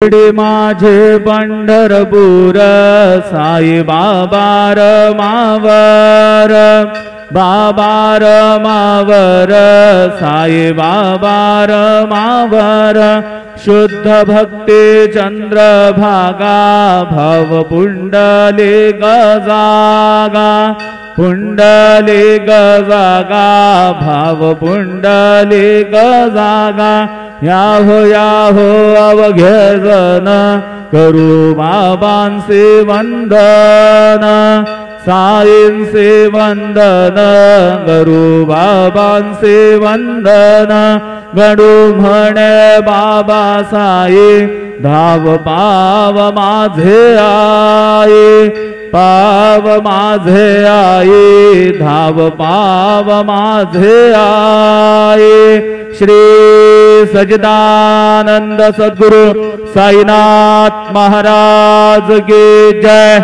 शिर्डी माझे पंढरपूर साई बाबा रमावर, बाबा रमावर साई बाबा रमावर। शुद्ध भक्ती चंद्रभागा भव पुंडलिक जागा, पुंडलिक जागा भव पुंडलिक जागा। याहो याहो अवघे जन करू बाबांचे वंदन, साईंचे वंदन करू बाबांचे वंदन। गडू म्हणे बाबा साई धाव पाव माझे आई, पाव माझे आई धाव पाव माझे आई। श्री सच्चिदानंद सद्गुरु साईनाथ महाराज की जय।